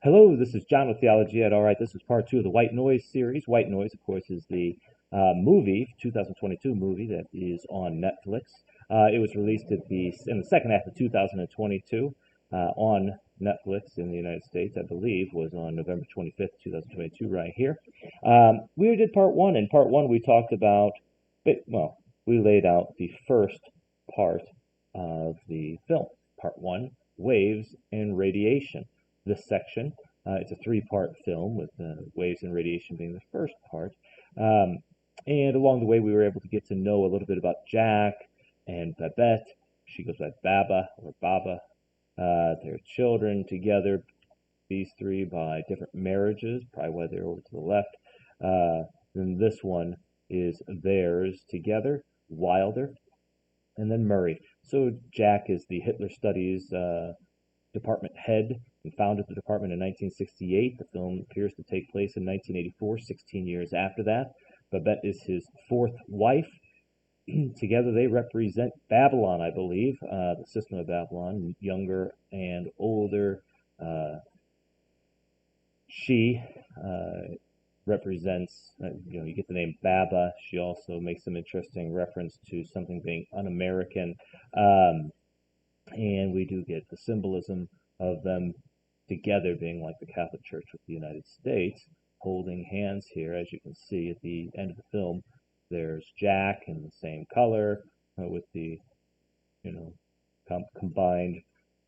Hello, this is John with Theology Ed. All right, this is part two of the White Noise series. White Noise, of course, is the movie, 2022 movie that is on Netflix. It was released in the second half of 2022 on Netflix in the United States, I believe, was on November 25th, 2022, right here. We did part one. In part one, we talked about, well, we laid out the first part of the film. Part one, waves and radiation. This section. It's a three-part film with waves and radiation being the first part. And along the way, we were able to get to know a little bit about Jack and Babette. She goes by Baba or Baba. Their children together, these three by different marriages, probably why they're over to the left. Then this one is theirs together, Wilder, and then Murray. So Jack is the Hitler Studies department head and founded the department in 1968. The film appears to take place in 1984, 16 years after that. Babette is his fourth wife. Together they represent Babylon, I believe, the system of Babylon, younger and older. She represents, you get the name Baba. She also makes some interesting reference to something being un-American. And we do get the symbolism of them together being like the Catholic Church with the United States, holding hands here. As you can see at the end of the film, there's Jack in the same color with the, combined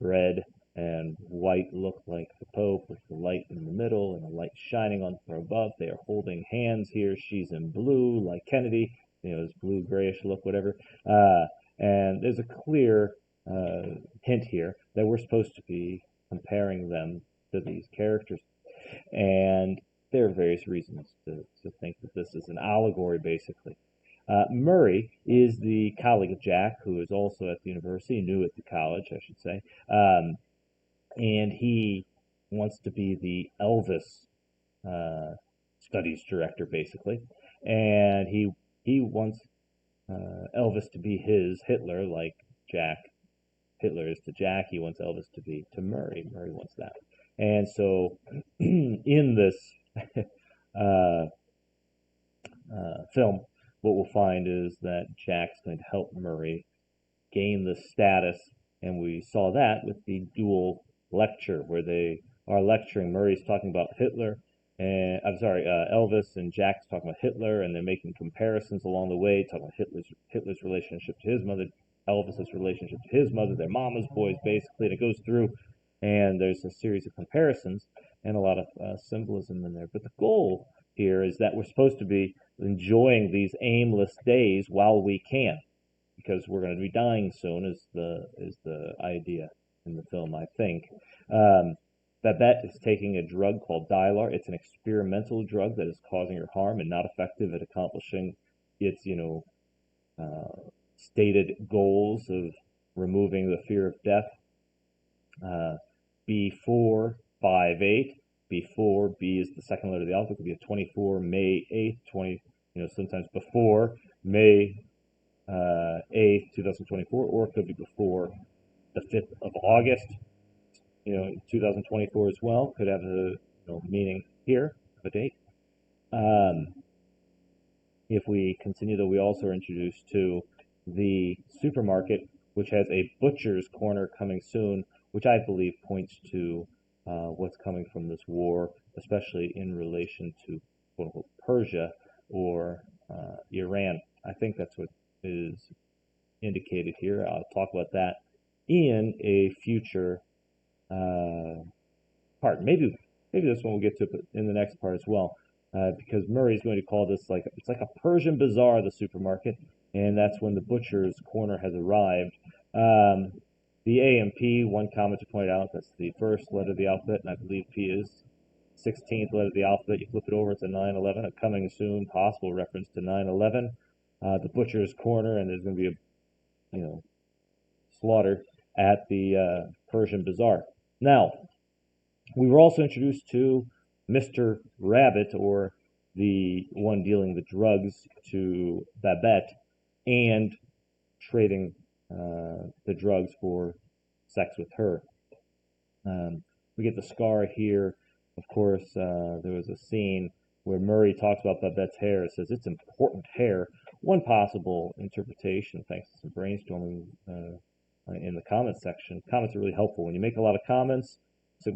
red and white look like the Pope with the light in the middle and the light shining on from above. They are holding hands here. She's in blue like Kennedy, this blue grayish look, whatever. And there's a clear hint here that we're supposed to be comparing them to these characters. And there are various reasons to think that this is an allegory, basically. Murray is the colleague of Jack, who is also at the university, new at the college, I should say. And he wants to be the Elvis studies director, basically. And he wants Elvis to be his Hitler, like Hitler is to Jack. He wants Elvis to be to Murray. Murray wants that. And so in this film, what we'll find is that Jack's going to help Murray gain the status. And we saw that with the dual lecture where they are lecturing. Murray's talking about Hitler. And Elvis, and Jack's talking about Hitler, and they're making comparisons along the way, talking about Hitler's relationship to his mother, Elvis's relationship to his mother, their mama's boys, basically, and it goes through, and there's a series of comparisons and a lot of symbolism in there. But the goal here is that we're supposed to be enjoying these aimless days while we can, because we're going to be dying soon, is the idea in the film, I think. Babette is taking a drug called Dilar. It's an experimental drug that is causing her harm and not effective at accomplishing its, stated goals of removing the fear of death. B458. B4, B is the second letter of the alphabet. It could be a 24 May 8th, sometimes before May 8th, 2024, or it could be before the 5th of August, 2024 as well. Could have a meaning here of a date. If we continue, though, we also are introduced to the supermarket, which has a butcher's corner coming soon, which I believe points to what's coming from this war, especially in relation to quote-unquote Persia or Iran. I think that's what is indicated here. I'll talk about that in a future part. Maybe this one we'll get to in the next part as well, because Murray's going to call this it's like a Persian bazaar, the supermarket, and that's when the butcher's corner has arrived. The A and P, one commenter pointed out, that's the first letter of the alphabet, and I believe P is 16th letter of the alphabet. You flip it over, it's a 9/11, a coming soon possible reference to 9/11. The butcher's corner, and there's going to be a slaughter at the Persian bazaar. Now, we were also introduced to Mr. Rabbit, or the one dealing the drugs to Babette, and trading the drugs for sex with her. We get the scar here Of course, there was a scene where Murray talks about Babette's hair. It says it's important hair. One possible interpretation, thanks to some brainstorming in the comments section. Comments are really helpful. When you make a lot of comments, so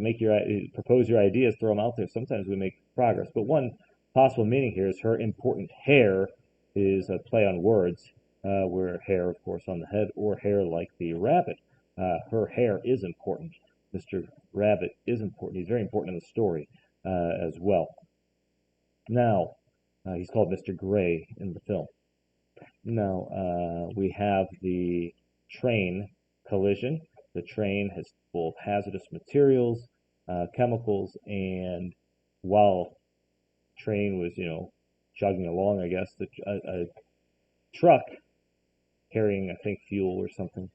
propose your ideas, throw them out there. Sometimes we make progress. But one possible meaning here is her important hair is a play on words, where hair, of course, on the head, or hair like the rabbit. Her hair is important. Mr. Rabbit is important. He's very important in the story as well. Now, he's called Mr. Gray in the film. Now, we have the train collision. The train has full of hazardous materials, chemicals, and while the train was, chugging along, I guess, a truck carrying, I think, fuel or something,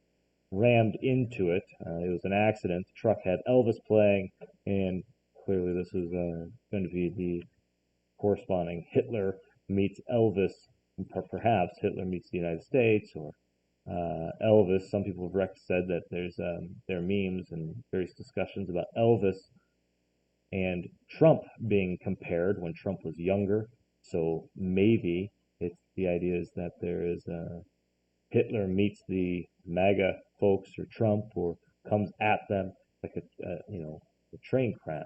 rammed into it. It was an accident. The truck had Elvis playing, and clearly this was going to be the corresponding Hitler meets Elvis. Perhaps Hitler meets the United States, or Elvis. Some people have said that there are memes and various discussions about Elvis and Trump being compared when Trump was younger. So maybe the idea is that there is Hitler meets the MAGA folks or Trump, or comes at them like a train crash.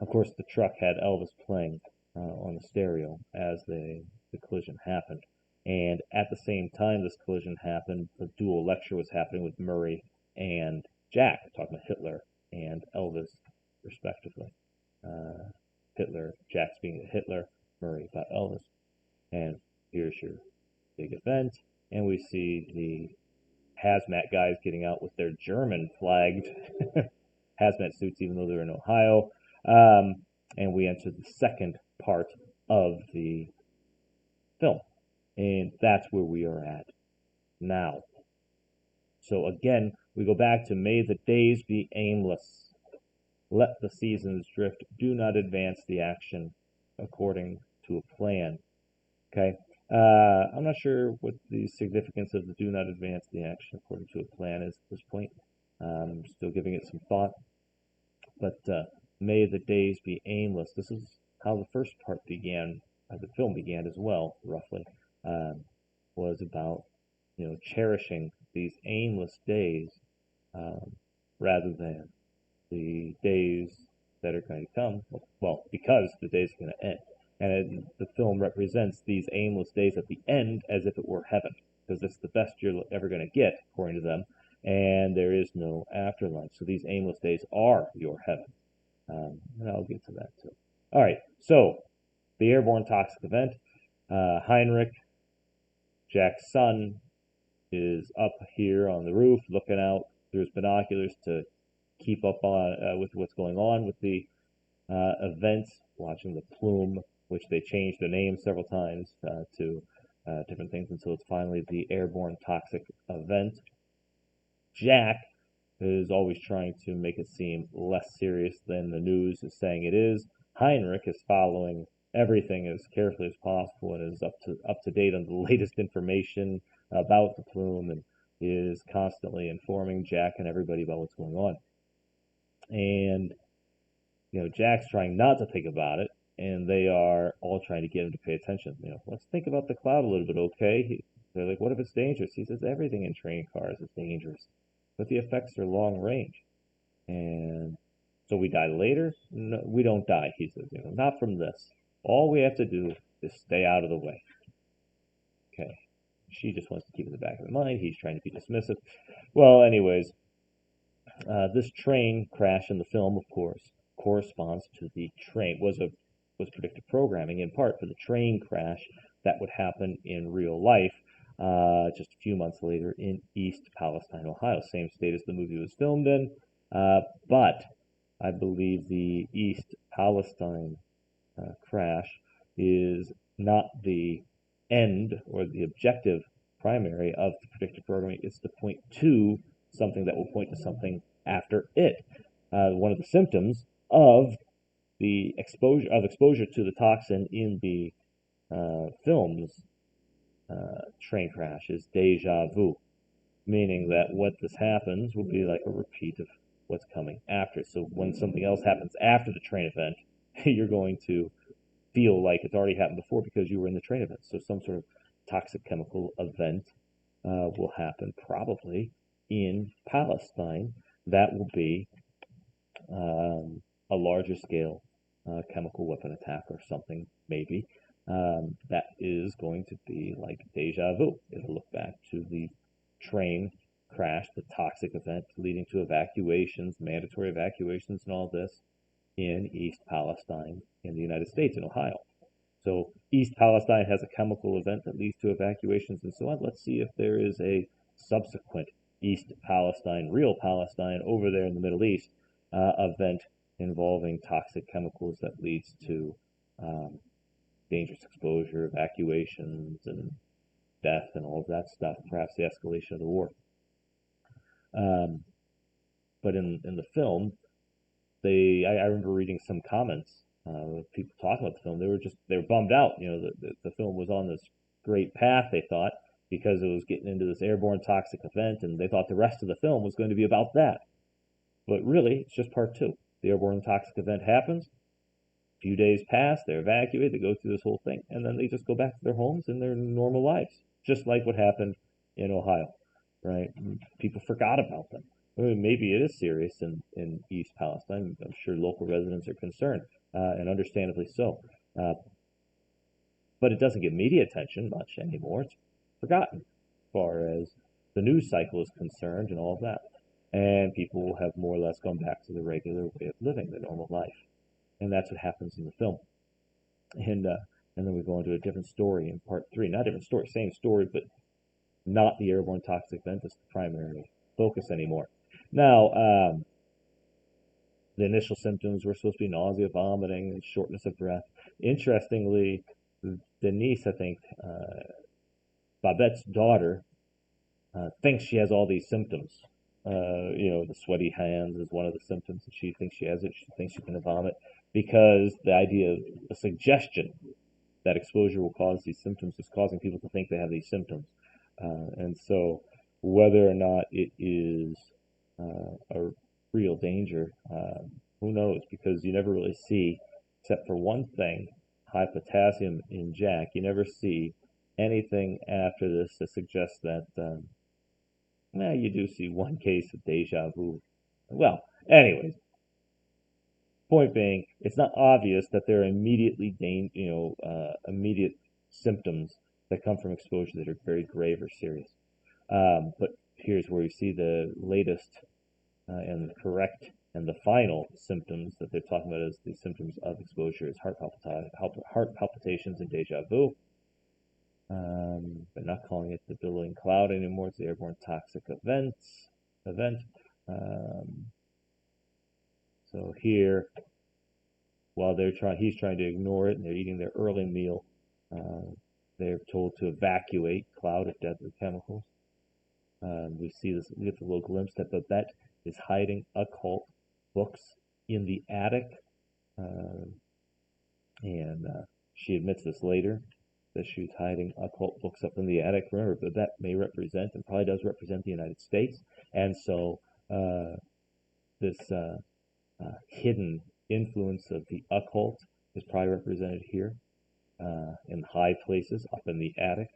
Of course, the truck had Elvis playing on the stereo as the collision happened. And at the same time this collision happened, the dual lecture was happening with Murray and Jack, talking about Hitler and Elvis, respectively. Jack speaking to Hitler, Murray about Elvis. And here's your big event. And we see the hazmat guys getting out with their German flagged hazmat suits, even though they're in Ohio. And we enter the second part of the film. And that's where we are at now. So again, we go back to may the days be aimless. Let the seasons drift. Do not advance the action according to a plan. Okay? I'm not sure what the significance of the do not advance the action according to a plan is at this point. I'm still giving it some thought. But may the days be aimless. This is how the first part began, the film began as well, roughly. Was about, cherishing these aimless days rather than the days that are going to come. Well, because the days are going to end. And the film represents these aimless days at the end as if it were heaven, because it's the best you're ever going to get, according to them, and there is no afterlife. So these aimless days are your heaven. And I'll get to that too. All right, so the airborne toxic event. Heinrich, Jack's son, is up here on the roof looking out through his binoculars to keep up on with what's going on with the events, watching the plume, which they changed the name several times to different things until it's finally the airborne toxic event. Jack is always trying to make it seem less serious than the news is saying it is. Heinrich is following everything as carefully as possible and is up to date on the latest information about the plume, and is constantly informing Jack and everybody about what's going on. And Jack's trying not to think about it, and they are all trying to get him to pay attention. Let's think about the cloud a little bit, okay? They're like, what if it's dangerous? He says, everything in train cars is dangerous, but the effects are long range. And so we die later? No, we don't die, he says, not from this. All we have to do is stay out of the way. Okay. She just wants to keep it in the back of her mind. He's trying to be dismissive. Well, anyways, this train crash in the film, of course, corresponds to the train, was predictive programming in part for the train crash that would happen in real life just a few months later in East Palestine, Ohio, same state as the movie was filmed in. But I believe the East Palestine crash is not the end or the objective primary of the predictive programming. It's to point to something that will point to something after it. One of the symptoms of the exposure to the toxin in the film's train crash is deja vu, meaning that what this happens will be like a repeat of what's coming after. So when something else happens after the train event, you're going to feel like it's already happened before because you were in the train event. So some sort of toxic chemical event will happen probably in Palestine. That will be a larger scale chemical weapon attack or something, maybe. That is going to be like deja vu. It'll look back to the train crash, the toxic event leading to evacuations, mandatory evacuations, and all this in East Palestine in the United States, in Ohio. So East Palestine has a chemical event that leads to evacuations and so on. Let's see if there is a subsequent East Palestine, real Palestine, over there in the Middle East event involving toxic chemicals that leads to dangerous exposure, evacuations, and death, and all of that stuff, perhaps the escalation of the war. But in the film, I remember reading some comments of people talking about the film. They were bummed out. You know, the film was on this great path, they thought, because it was getting into this airborne toxic event, and they thought the rest of the film was going to be about that. But really, it's just part two. The airborne toxic event happens. A few days pass, they're evacuated, they go through this whole thing, and then they just go back to their homes and their normal lives, just like what happened in Ohio, right? People forgot about them. I mean, maybe it is serious in East Palestine. I'm sure local residents are concerned, and understandably so. But it doesn't get media attention much anymore. It's forgotten as far as the news cycle is concerned and all of that. And people have more or less gone back to the regular way of living, their normal life. And that's what happens in the film. And then we go into a different story in part three. Not different story, same story, but not the airborne toxic event as the primary focus anymore. Now, the initial symptoms were supposed to be nausea, vomiting, and shortness of breath. Interestingly, Denise, I think, Babette's daughter, thinks she has all these symptoms. The sweaty hands is one of the symptoms that she thinks she has it. She thinks she's going to vomit because the idea of the suggestion that exposure will cause these symptoms is causing people to think they have these symptoms. And so whether or not it is a real danger, who knows? Because you never really see, except for one thing, high potassium in Jack, you never see anything after this that suggests that you do see one case of deja vu. Well, anyways, point being, it's not obvious that there are immediately immediate symptoms that come from exposure that are very grave or serious. But here's where you see the latest and the correct and the final symptoms that they're talking about as the symptoms of exposure is heart palpitations and deja vu. But not calling it the billowing cloud anymore. It's the airborne toxic event. So here, while he's trying to ignore it, and they're eating their early meal, they're told to evacuate cloud of deadly chemicals. We get the little glimpse that Babette is hiding occult books in the attic, and she admits this later, that she's hiding occult books up in the attic. Remember, Babette may represent, and probably does represent, the United States, and so this hidden influence of the occult is probably represented here in high places up in the attic.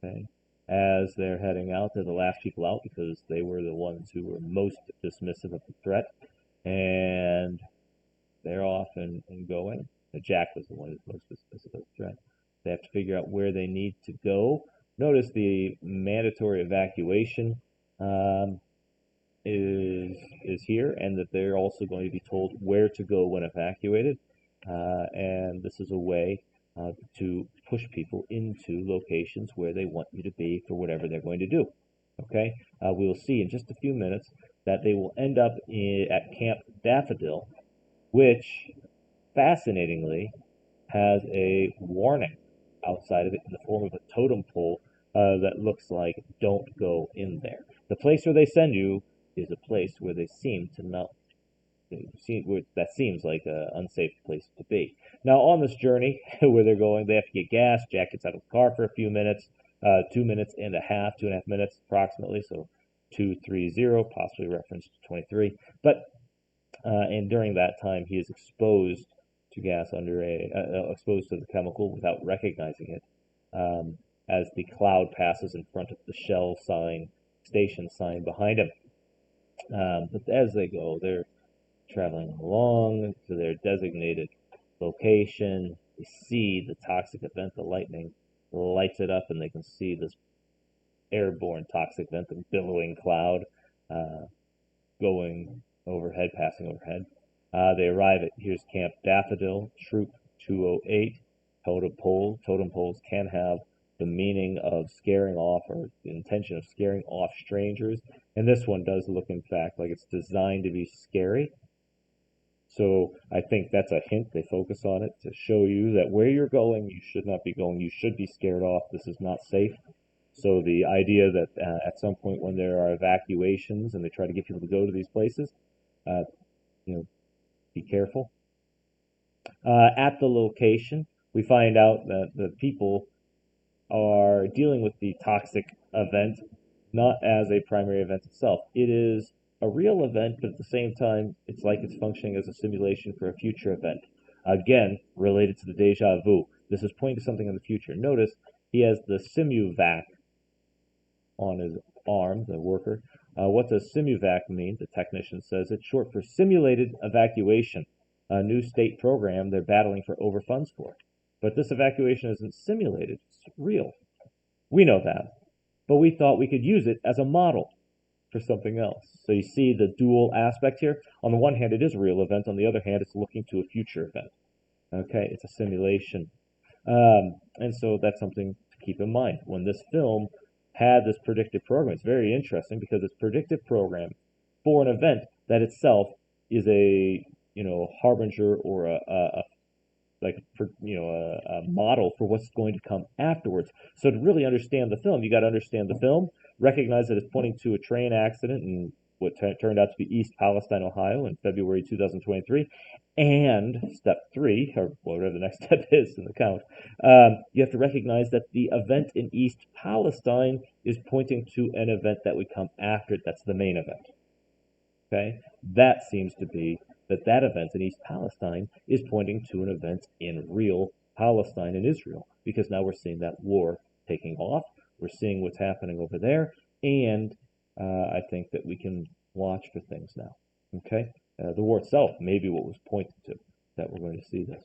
Okay. As they're heading out, they're the last people out because they were the ones who were most dismissive of the threat, and they're off and going. Jack was the one who's most dismissive of the threat. They have to figure out where they need to go. Notice the mandatory evacuation is here, and that they're also going to be told where to go when evacuated. And this is a way to push people into locations where they want you to be for whatever they're going to do. Okay? We will see in just a few minutes that they will end up at Camp Daffodil, which, fascinatingly, has a warning outside of it in the form of a totem pole that looks like "Don't go in there." The place where they send you is a place where they seem to not. That seems like an unsafe place to be. Now, on this journey where they're going, they have to get gas. Jack gets out of the car for a few minutes, 2.5 minutes, 2.5 minutes approximately, so 230, possibly reference to 23. But and during that time, he is exposed to gas exposed to the chemical without recognizing it. As the cloud passes in front of the Shell station sign behind him. But as they go, they're traveling along to their designated location. They see the toxic event, the lightning lights it up, and they can see this airborne toxic event, the billowing cloud, going overhead, passing overhead. They arrive at, here's Camp Daffodil, Troop 208, totem pole. Totem poles can have the meaning of scaring off or the intention of scaring off strangers. And this one does look, in fact, like it's designed to be scary. So I think that's a hint. They focus on it to show you that where you're going, you should not be going. You should be scared off. This is not safe. So the idea that at some point when there are evacuations and they try to get people to go to these places, be careful. At the location, we find out that the people are dealing with the toxic event not as a primary event itself. It is a real event, but at the same time, it's like it's functioning as a simulation for a future event. Again, related to the deja vu. This is pointing to something in the future. Notice he has the simuvac on his arm, the worker. What does simuvac mean? The technician says it's short for simulated evacuation, a new state program they're battling for overfunds for. But this evacuation isn't simulated, it's real. We know that, but we thought we could use it as a model for something else. So you see the dual aspect here. On the one hand, it is a real event. On the other hand, it's looking to a future event. Okay, it's a simulation. And so that's something to keep in mind. When this film had this predictive program, it's very interesting because it's predictive program for an event that itself is a harbinger or a model for what's going to come afterwards. So to really understand the film, you got to understand the film, recognize that it's pointing to a train accident in what turned out to be East Palestine, Ohio in February 2023. And step 3, or whatever the next step is in the count, you have to recognize that the event in East Palestine is pointing to an event that would come after it. That's the main event. Okay? That seems to be that event in East Palestine is pointing to an event in real Palestine and Israel, because now we're seeing that war taking off. We're seeing what's happening over there, and I think that we can watch for things now. Okay? The war itself may be what was pointed to, that we're going to see this.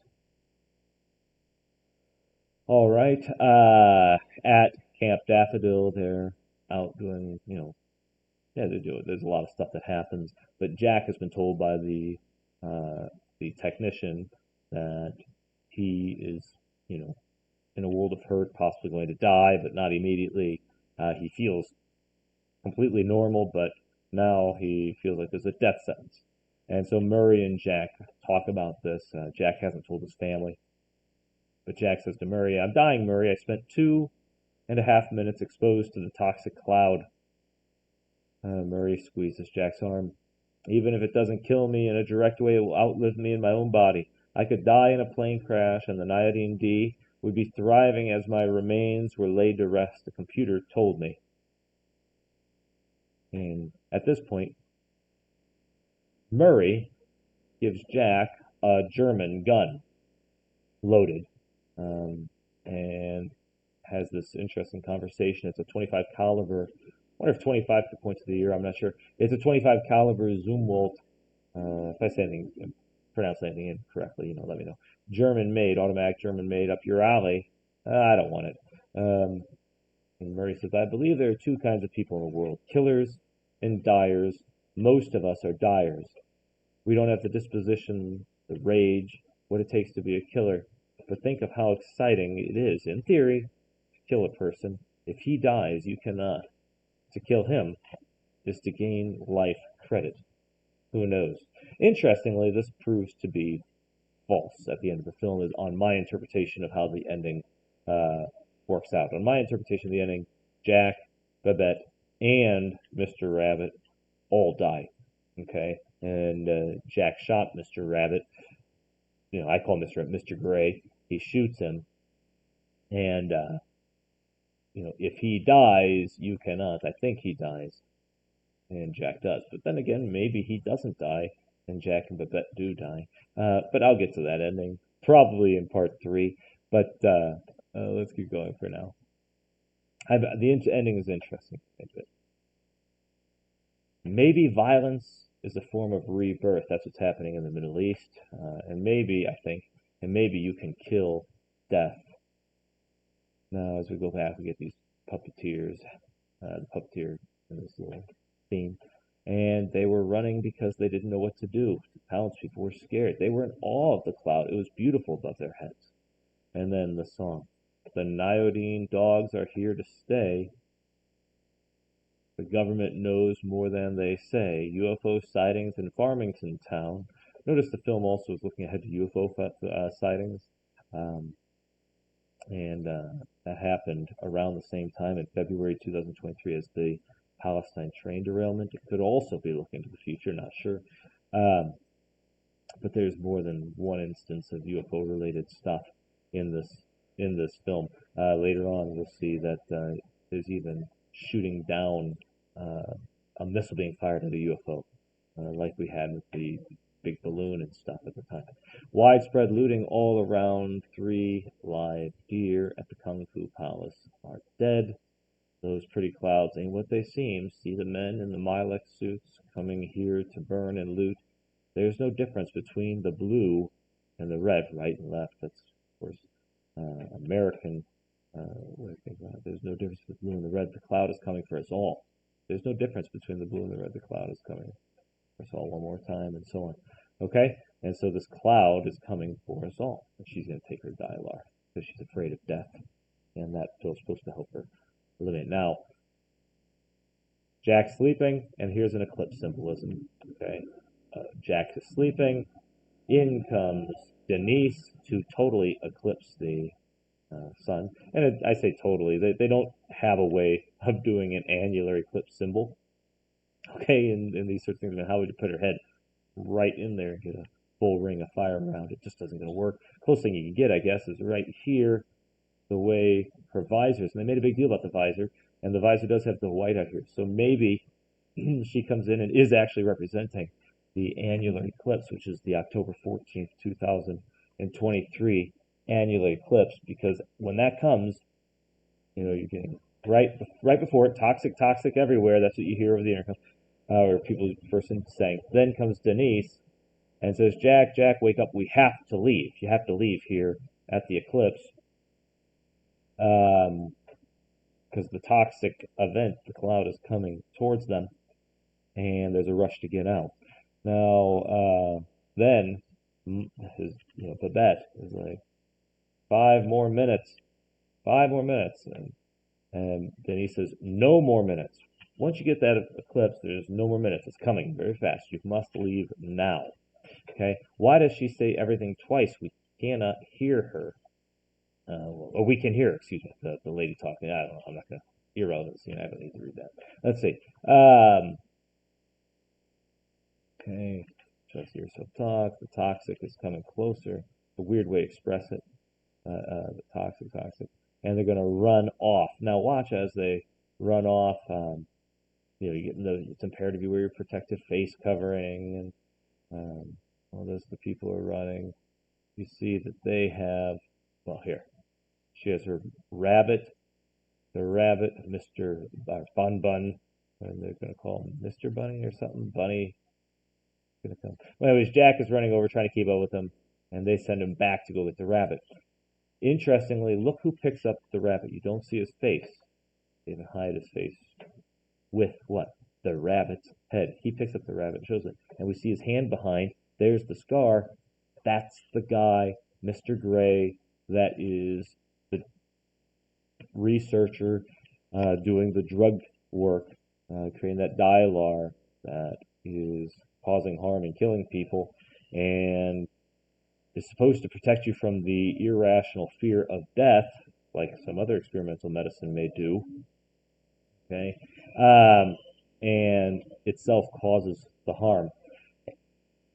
All right. At Camp Daffodil, they're out doing, they're doing. There's a lot of stuff that happens, but Jack has been told by the technician that he is, in a world of hurt, possibly going to die, but not immediately. He feels completely normal, but now he feels like there's a death sentence. And so Murray and Jack talk about this. Jack hasn't told his family, but Jack says to Murray, "I'm dying, Murray. I spent 2.5 minutes exposed to the toxic cloud." Murray squeezes Jack's arm. "Even if it doesn't kill me in a direct way, it will outlive me in my own body. I could die in a plane crash, and the Niodine D would be thriving as my remains were laid to rest, the computer told me." And at this point, Murray gives Jack a German gun, loaded, and has this interesting conversation. It's a 25 caliber. I wonder if 25 could point to the year. I'm not sure. It's a 25 caliber Zumwalt. If I say anything, pronounce anything incorrectly, let me know. German-made, automatic German-made, up your alley. I don't want it. And Murray says, "I believe there are two kinds of people in the world: killers and diers. Most of us are diers. We don't have the disposition, the rage, what it takes to be a killer. But think of how exciting it is, in theory, to kill a person. If he dies, you cannot. To kill him is to gain life credit. Who knows?" Interestingly, this proves to be false at the end of the film, is on my interpretation of how the ending works out. On my interpretation of the ending, Jack, Babette, and Mr. Rabbit all die. Okay? And Jack shot Mr. Rabbit. I call Mr. Rabbit Mr. Gray. He shoots him. And if he dies, you cannot. I think he dies. and Jack does. But then again, maybe he doesn't die, and Jack and Babette do die. But I'll get to that ending probably in part 3. But let's keep going for now. The ending is interesting. Maybe violence is a form of rebirth. That's what's happening in the Middle East. And maybe, I think, and maybe you can kill death. Now, as we go back, we get these puppeteers, the puppeteer in this little theme. And they were running because they didn't know what to do. The townspeople were scared. They were in awe of the cloud. It was beautiful above their heads. And then the song. The Niodine dogs are here to stay. The government knows more than they say. UFO sightings in Farmington town. Notice the film also is looking ahead to UFO sightings. That happened around the same time in February 2023 as the Palestine train derailment. It could also be looking to the future, not sure. But there's more than one instance of UFO-related stuff in this film. Later on, we'll see that there's even shooting down a missile being fired at a UFO, like we had with the big balloon and stuff at the time. Widespread looting all around. 3 live deer at the Kung Fu Palace are dead. Those pretty clouds ain't what they seem. See the men in the Milex suits coming here to burn and loot. There's no difference between the blue and the red, right and left. That's, of course, American. There's no difference between the blue and the red. The cloud is coming for us all. There's no difference between the blue and the red. The cloud is coming for us all one more time, and so on. Okay? And so this cloud is coming for us all. And she's going to take her dialar because she's afraid of death. And that pill's supposed to help her eliminate. Now, Jack's sleeping, and here's an eclipse symbolism. Okay? Jack is sleeping. In comes Denise to totally eclipse the sun. And I say totally. They don't have a way of doing an annular eclipse symbol. Okay, in these sorts of things. I mean, how would you put her head right in there and get a full ring of fire around it? Just doesn't going to work. Closest thing you can get, I guess, is right here, the way her visors, and they made a big deal about the visor, and the visor does have the white out here. So maybe she comes in and is actually representing the annular eclipse, which is the October 14th, 2023 annular eclipse, because when that comes, you're getting right before it, toxic everywhere. That's what you hear over the intercom, or person saying. Then comes Denise and says, Jack, wake up. We have to leave. You have to leave here at the eclipse, because the toxic event, the cloud, is coming towards them, and there's a rush to get out. Now, then, Babette is like, 5 more minutes, and then he says, no more minutes. Once you get that eclipse, there's no more minutes. It's coming very fast. You must leave now. Okay? Why does she say everything twice? We cannot hear her. Or we can hear her, excuse me, the lady talking. I don't know. I'm not going to, irrelevant. I don't need to read that. Let's see. Okay. Just hear yourself talk. The toxic is coming closer. It's a weird way to express it. The toxic. And they're going to run off. Now watch as they run off. It's imperative you wear your protective face covering, and all those the people are running. You see that they have, here, she has her rabbit, Mr. Bun, and they're going to call him Mr. Bunny or something. Bunny is going to come. Well, anyways, Jack is running over trying to keep up with them, and they send him back to go get the rabbit. Interestingly, look who picks up the rabbit. You don't see his face. They even hide his face with what? The rabbit's head. He picks up the rabbit, shows it, and we see his hand behind. There's the scar. That's the guy, Mr. Gray, that is the researcher doing the drug work, creating that dialar that is causing harm and killing people, and is supposed to protect you from the irrational fear of death, like some other experimental medicine may do. Okay, and itself causes the harm.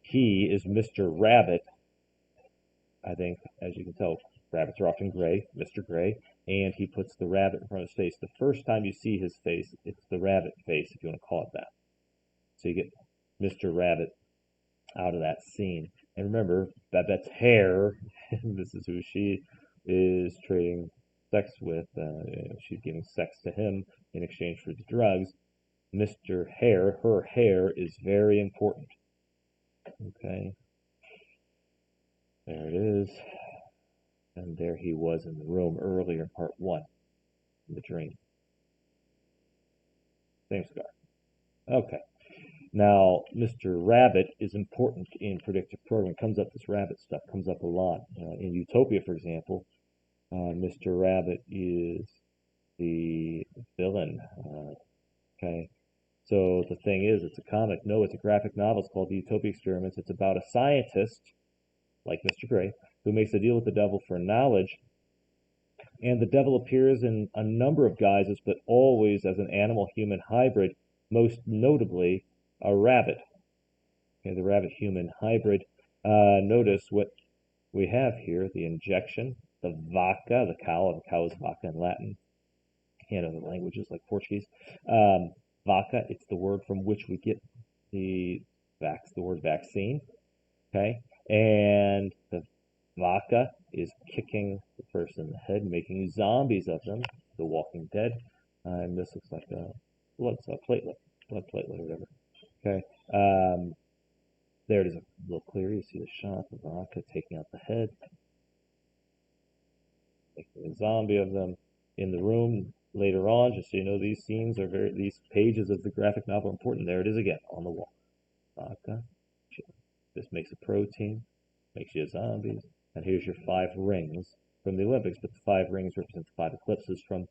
He is Mr. Rabbit. I think, as you can tell, rabbits are often gray, Mr. Gray, and he puts the rabbit in front of his face. The first time you see his face, it's the rabbit face, if you want to call it that. So you get Mr. Rabbit out of that scene. And remember, Babette's hair, this is who she is trading sex with. She's giving sex to him in exchange for the drugs. Mr. Hair, her hair is very important. Okay. There it is. And there he was in the room earlier in part 1, the dream. Same cigar. Okay. Now, Mr. Rabbit is important in predictive programming. Comes up, this rabbit stuff comes up a lot. In Utopia, for example, Mr. Rabbit is the villain. Okay. So the thing is, it's a comic. No, it's a graphic novel. It's called The Utopia Experiments. It's about a scientist, like Mr. Gray, who makes a deal with the devil for knowledge. And the devil appears in a number of guises, but always as an animal-human hybrid, most notably a rabbit. Okay, the rabbit-human hybrid. Notice what we have here, the injection, the vaca, the cow is vaca in Latin, and other languages like Portuguese. Vaca, it's the word from which we get the word vaccine. Okay, and the vaca is kicking the person in the head, making zombies of them, the Walking Dead. And this looks like a blood platelet, or whatever. Okay, there it is a little clearer. You see the shot, the vaca taking out the head, making a zombie of them. In the room later on, just so you know, these scenes are these pages of the graphic novel are important. There it is again on the wall. Vaca. This makes a protein, makes you zombies. And here's your 5 rings from the Olympics, but the 5 rings represent the 5 eclipses from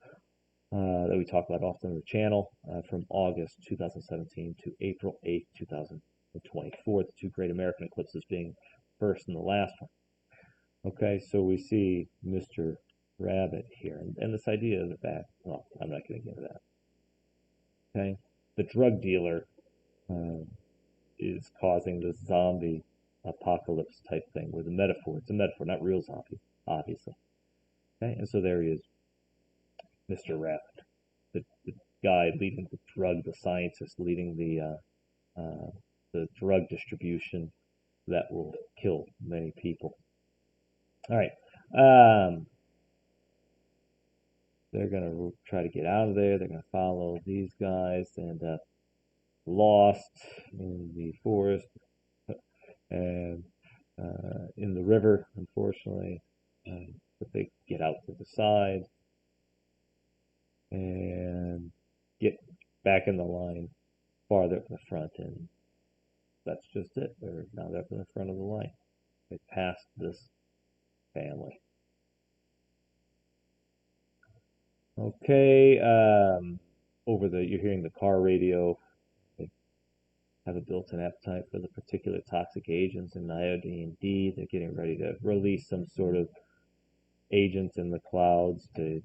that we talk about often on the channel from August 2017 to April 8th, 2024. The 2 great American eclipses being first and the last one. Okay, so we see Mr. Rabbit here, and this idea of the back. Well, I'm not going to get into that. Okay, the drug dealer is causing this zombie apocalypse type thing with a metaphor. It's a metaphor, not real zombie, obviously. Okay, and so there he is, Mr. Rabbit, the guy leading the drug, the scientist leading the drug distribution that will kill many people. All right, they're going to try to get out of there. They're going to follow these guys and lost in the forest and in the river, unfortunately, but they get out to the side and get back in the line farther up in the front, and that's just it. They're now up in the front of the line. They passed this family. Okay, you're hearing the car radio. They have a built-in appetite for the particular toxic agents in iodine D. They're getting ready to release some sort of agent in the clouds to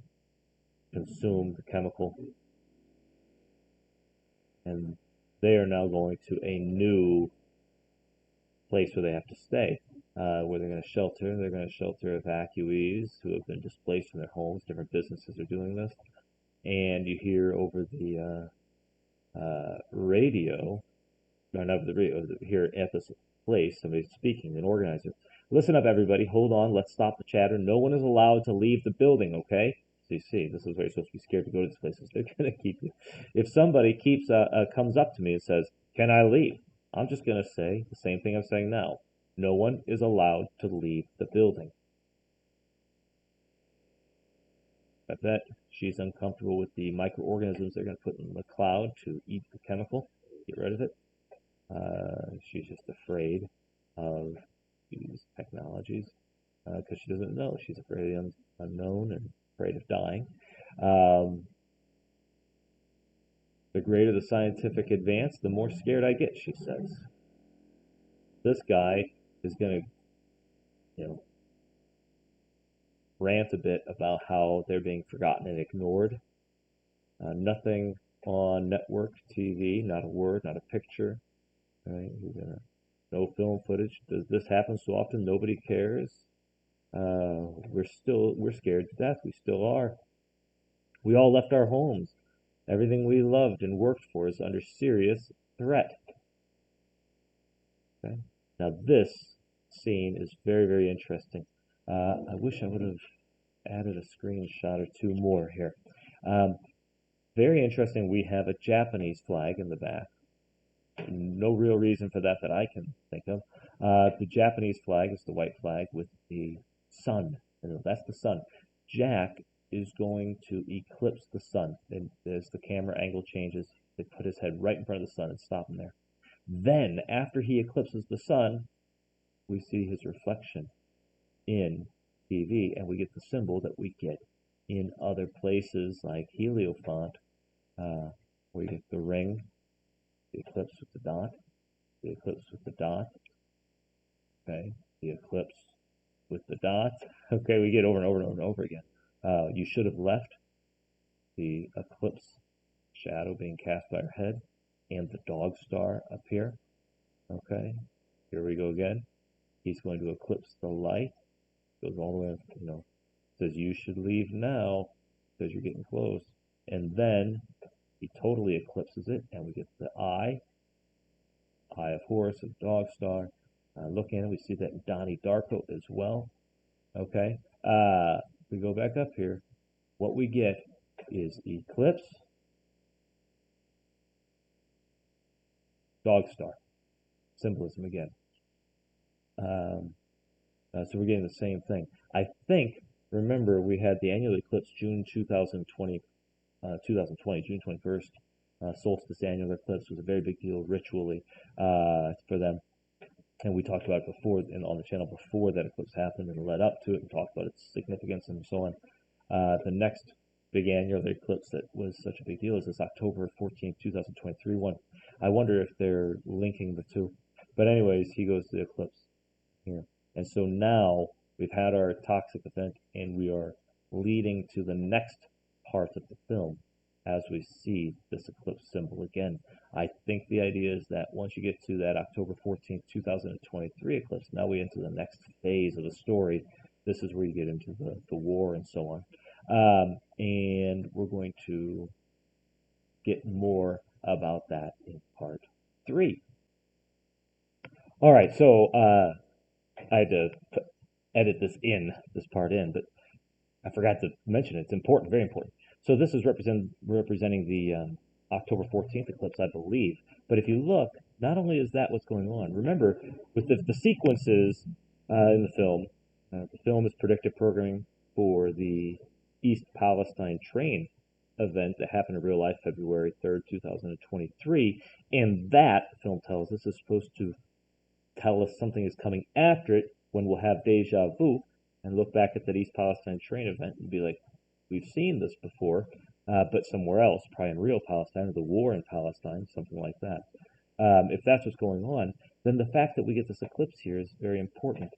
consume the chemical. And they are now going to a new place where they have to stay, where they're going to shelter. They're going to shelter evacuees who have been displaced from their homes. Different businesses are doing this. And you hear over the radio, or not the radio, here at this place, somebody speaking, an organizer. Listen up, everybody. Hold on. Let's stop the chatter. No one is allowed to leave the building, okay? So you see, this is where you're supposed to be scared to go to these places. They're going to keep you. If somebody comes up to me and says, "Can I leave?" I'm just going to say the same thing I'm saying now. No one is allowed to leave the building. I bet she's uncomfortable with the microorganisms they're going to put in the cloud to eat the chemical, get rid of it. She's just afraid of these technologies because she doesn't know. She's afraid of the unknown and afraid of dying. The greater the scientific advance, the more scared I get, she says. This guy is going to, rant a bit about how they're being forgotten and ignored. Nothing on network TV, not a word, not a picture. Right? No film footage. Does this happen so often? Nobody cares. We're scared to death. We still are. We all left our homes. Everything we loved and worked for is under serious threat. Okay. Now this scene is very, very interesting. I wish I would have added a screenshot or two more here. Um, Very interesting. We have a Japanese flag in the back. No real reason for that that I can think of. The Japanese flag is the white flag with the sun. That's the sun. Jack is going to eclipse the sun. And as the camera angle changes, they put his head right in front of the sun and stop him there. Then, after he eclipses the sun, we see his reflection in TV, and we get the symbol that we get in other places like Heliofont, where you get the ring, the eclipse with the dot, the eclipse with the dot, okay, the eclipse with the dot, okay, we get over and over and over and over again. You should have left the eclipse shadow being cast by her head and the dog star up here, okay, here we go again. He's going to eclipse the light, goes all the way, says you should leave now because you're getting close. And then he totally eclipses it, and we get the eye of Horus, and dog star. Looking at it, we see that in Donnie Darko as well. Okay, we go back up here. What we get is eclipse, dog star, symbolism again. So we're getting the same thing. I think, remember, we had the annual eclipse June 2020, June 21st. Solstice annular eclipse was a very big deal ritually for them. And we talked about it before on the channel before that eclipse happened and led up to it and talked about its significance and so on. The next big annular eclipse that was such a big deal is this October 14th, 2023 one. I wonder if they're linking the two. But anyways, he goes to the eclipse here. And so now we've had our toxic event and we are leading to the next part of the film as we see this eclipse symbol again. I think the idea is that once you get to that October 14th, 2023 eclipse, now we enter the next phase of the story. This is where you get into the war and so on. And we're going to get more about that in part 3. All right, so I had to edit this part in, but I forgot to mention it. It's important, very important. So this is representing the October 14th eclipse, I believe. But if you look, not only is that what's going on, remember, with the sequences in the film is predictive programming for the East Palestine train event that happened in real life February 3rd, 2023. And that, the film tells us, is supposed to tell us something is coming after it when we'll have deja vu and look back at that East Palestine train event and be like, we've seen this before, but somewhere else, probably in real Palestine, or the war in Palestine, something like that. If that's what's going on, then the fact that we get this eclipse here is very important,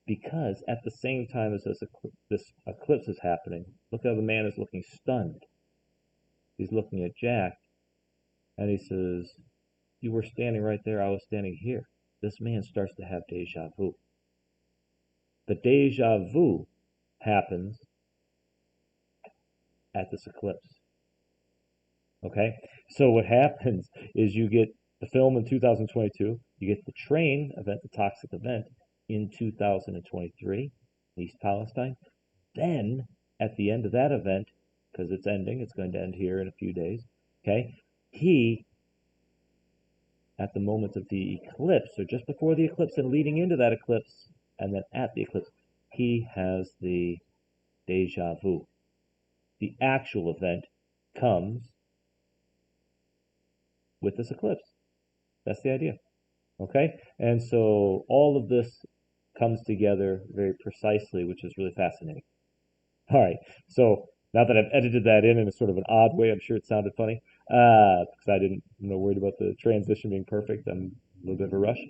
because at the same time as this eclipse is happening, look how the man is looking stunned. He's looking at Jack, and he says, you were standing right there, I was standing here. This man starts to have deja vu. The deja vu happens at this eclipse. Okay? So what happens is you get the film in 2022, you get the train event, the toxic event, in 2023, East Palestine. Then, at the end of that event, because it's ending, it's going to end here in a few days, okay? He, at the moment of the eclipse, or just before the eclipse and leading into that eclipse, and then at the eclipse, he has the deja vu. The actual event comes with this eclipse. That's the idea. Okay? And so all of this comes together very precisely, which is really fascinating. All right. So now that I've edited that in a sort of an odd way, I'm sure it sounded funny, because I didn't worried about the transition being perfect. I'm a little bit of a rush.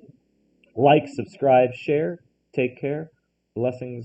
Like, subscribe, share. Take care. Blessings.